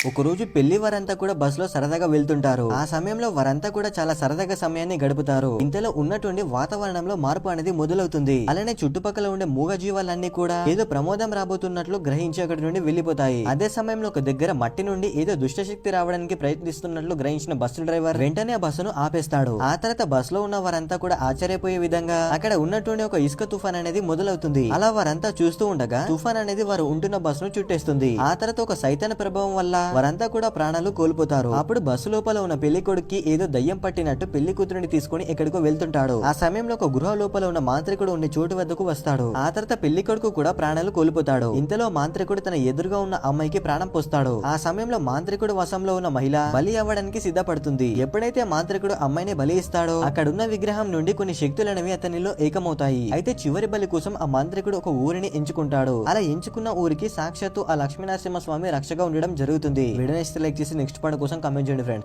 ఒక రోజు పెళ్లి వారంతా కూడా బస్ లో సరదాగా వెళ్తుంటారు. ఆ సమయంలో వారంతా కూడా చాలా సరదాగా సమయాన్ని గడుపుతారు. ఇంతలో ఉన్నటువంటి వాతావరణంలో మార్పు అనేది మొదలవుతుంది. అలానే చుట్టుపక్కల ఉండే మూగ జీవాలన్నీ కూడా ఏదో ప్రమోదం రాబోతున్నట్లు గ్రహించి అక్కడి నుండి వెళ్లిపోతాయి. అదే సమయంలో ఒక దగ్గర మట్టి నుండి ఏదో దుష్టశక్తి రావడానికి ప్రయత్నిస్తున్నట్లు గ్రహించిన బస్సు డ్రైవర్ వెంటనే ఆ బస్సును ఆపేస్తాడు. ఆ తర్వాత బస్ లో ఉన్న వారంతా కూడా ఆశ్చర్యపోయే విధంగా అక్కడ ఉన్నటువంటి ఒక ఇసుక తుఫాన్ అనేది మొదలవుతుంది. అలా వారంతా చూస్తూ ఉండగా తుఫాన్ అనేది వారు ఉంటున్న బస్సును చుట్టేస్తుంది. ఆ తర్వాత ఒక సైతాన ప్రభావం వల్ల వారంతా కూడా ప్రాణాలు కోల్పోతారు. అప్పుడు బస్సు లోపల ఉన్న పెళ్లి కొడుక్కి ఏదో దయ్యం పట్టినట్టు పెళ్లి కూతురిని తీసుకుని ఎక్కడికో వెళ్తుంటాడు. ఆ సమయంలో ఒక గృహ లోపల ఉన్న మాంత్రికుడు ఉండే చోటు వద్దకు వస్తాడు. ఆ తర్వాత పెళ్లి కొడుకు కూడా ప్రాణాలు కోల్పోతాడు. ఇంతలో మాంత్రికుడు తన ఎదురుగా ఉన్న అమ్మాయికి ప్రాణం పోస్తాడు. ఆ సమయంలో మాంత్రికుడు వశంలో ఉన్న మహిళ బలి అవ్వడానికి సిద్ధపడుతుంది. ఎప్పుడైతే మాంత్రికుడు అమ్మాయిని బలి ఇస్తాడో అక్కడున్న విగ్రహం నుండి కొన్ని శక్తులనేవి అతనిలో ఏకమవుతాయి. అయితే చివరి బలి కోసం ఆ మాంత్రికుడు ఒక ఊరిని ఎంచుకుంటాడు. అలా ఎంచుకున్న ఊరికి సాక్షాత్తు ఆ లక్ష్మీనరసింహ స్వామి రక్షగా ఉండడం జరుగుతుంది. వీడియో లైక్ చేసి నెక్స్ట్ పార్ట్ కోసం కామెంట్ చేయండి ఫ్రెండ్స్.